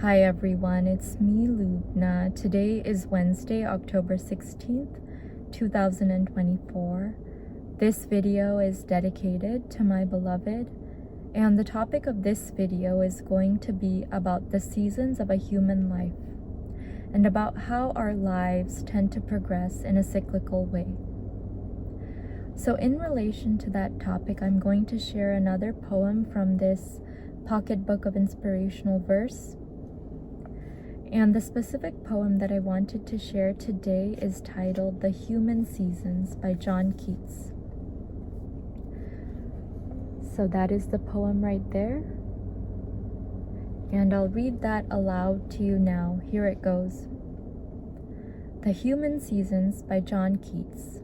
Hi everyone, it's me, 𝑻𝒉𝒆. Today is Wednesday, October 16th, 2024. This video is dedicated to my beloved, and the topic of this video is going to be about the seasons of a human life and about how our lives tend to progress in a cyclical way. So in relation to that topic, I'm going to share another poem from this pocketbook of inspirational verse. And the specific poem that I wanted to share today is titled The Human Seasons by John Keats. So that is the poem right there. And I'll read that aloud to you now. Here it goes. The Human Seasons by John Keats.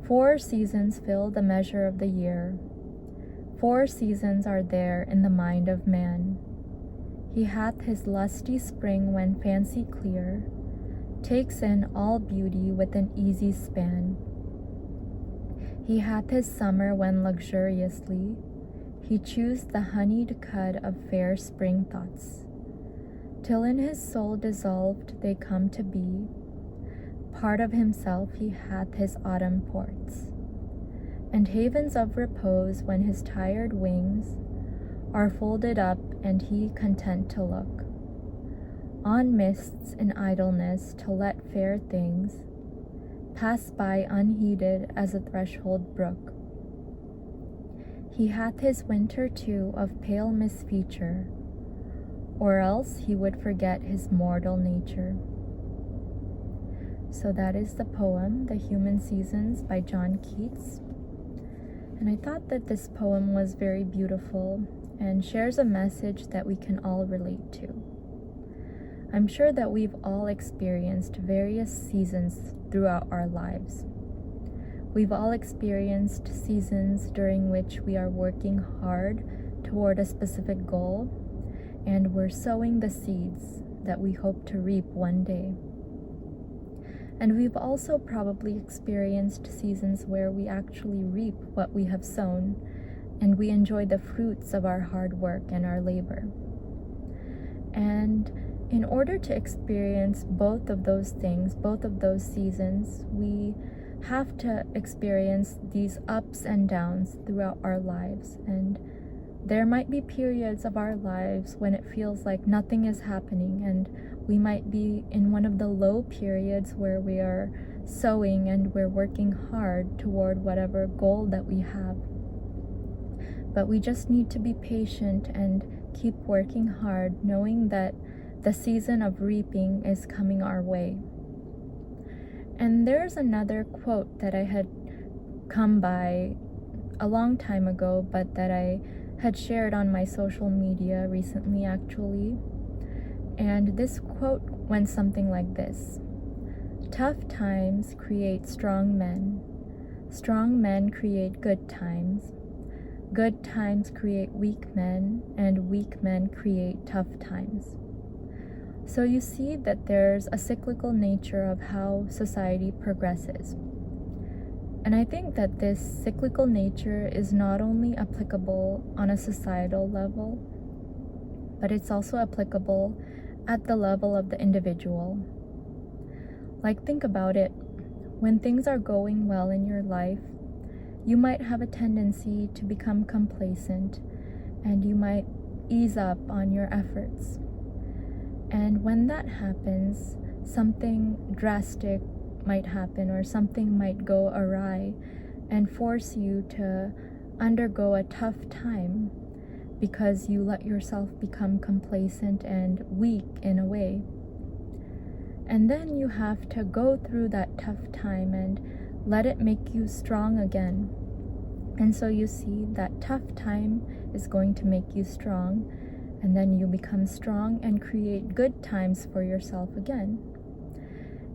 4 seasons fill the measure of the year. 4 seasons are there in the mind of man. He hath his lusty spring when fancy clear takes in all beauty with an easy span. He hath his summer when luxuriously he chews the honeyed cud of fair spring thoughts, till in his soul dissolved they come to be. Part of himself he hath his autumn ports, and havens of repose when his tired wings are folded up and he content to look on mists in idleness to let fair things pass by unheeded as a threshold brook. He hath his winter too of pale misfeature, or else he would forget his mortal nature. So that is the poem, The Human Seasons by John Keats. And I thought that this poem was very beautiful and shares a message that we can all relate to. I'm sure that we've all experienced various seasons throughout our lives. We've all experienced seasons during which we are working hard toward a specific goal, and we're sowing the seeds that we hope to reap one day. And we've also probably experienced seasons where we actually reap what we have sown, and we enjoy the fruits of our hard work and our labor. And in order to experience both of those things, both of those seasons, we have to experience these ups and downs throughout our lives. And there might be periods of our lives when it feels like nothing is happening, and we might be in one of the low periods where we are sowing and we're working hard toward whatever goal that we have. But we just need to be patient and keep working hard, knowing that the season of reaping is coming our way. And there's another quote that I had come by a long time ago, but that I had shared on my social media recently actually. And this quote went something like this: tough times create strong men create good times create weak men, and weak men create tough times. So you see that there's a cyclical nature of how society progresses. And I think that this cyclical nature is not only applicable on a societal level, but it's also applicable at the level of the individual. Like, think about it. When things are going well in your life, you might have a tendency to become complacent, and you might ease up on your efforts. And when that happens, something drastic might happen, or something might go awry and force you to undergo a tough time because you let yourself become complacent and weak in a way. And then you have to go through that tough time and let it make you strong again. And so you see that tough time is going to make you strong, and then you become strong and create good times for yourself again.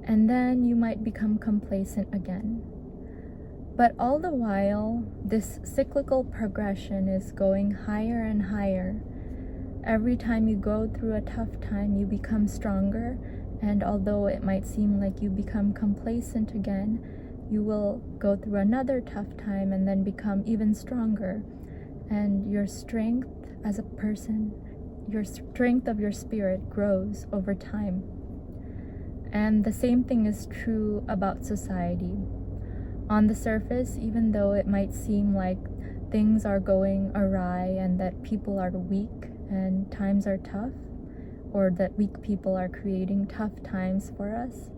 And then you might become complacent again. But all the while, this cyclical progression is going higher and higher. Every time you go through a tough time, you become stronger, and although it might seem like you become complacent again, you will go through another tough time and then become even stronger. And your strength as a person, your strength of your spirit grows over time. And the same thing is true about society. On the surface, even though it might seem like things are going awry and that people are weak and times are tough, or that weak people are creating tough times for us,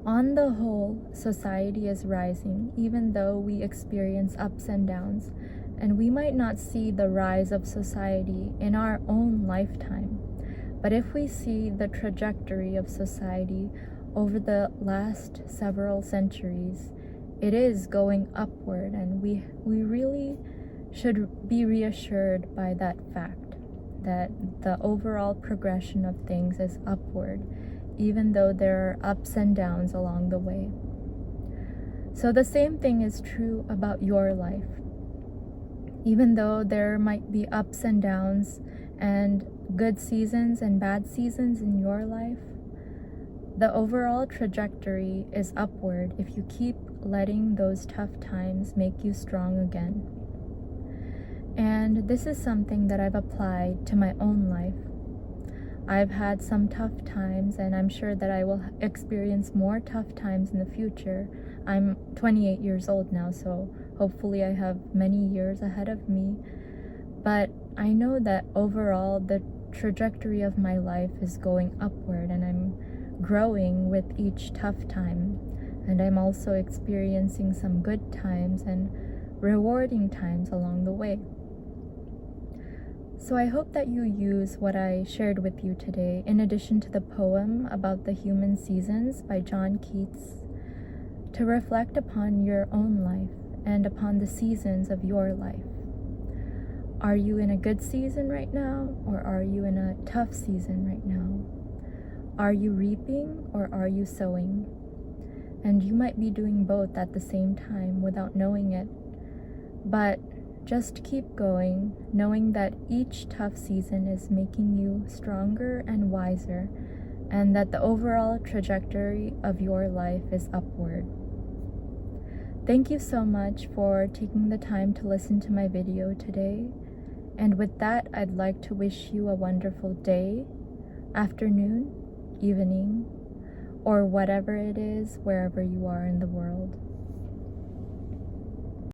on the whole, society is rising, even though we experience ups and downs, and we might not see the rise of society in our own lifetime. But if we see the trajectory of society over the last several centuries, it is going upward, and we really should be reassured by that fact, that the overall progression of things is upward, even though there are ups and downs along the way. So the same thing is true about your life. Even though there might be ups and downs and good seasons and bad seasons in your life, the overall trajectory is upward if you keep letting those tough times make you strong again. And this is something that I've applied to my own life. I've had some tough times, and I'm sure that I will experience more tough times in the future. I'm 28 years old now, so hopefully I have many years ahead of me. But I know that overall the trajectory of my life is going upward, and I'm growing with each tough time. And I'm also experiencing some good times and rewarding times along the way. So I hope that you use what I shared with you today, in addition to the poem about the human seasons by John Keats, to reflect upon your own life and upon the seasons of your life. Are you in a good season right now, or are you in a tough season right now? Are you reaping, or are you sowing? And you might be doing both at the same time without knowing it. But just keep going, knowing that each tough season is making you stronger and wiser, and that the overall trajectory of your life is upward. Thank you so much for taking the time to listen to my video today. And with that, I'd like to wish you a wonderful day, afternoon, evening, or whatever it is, wherever you are in the world.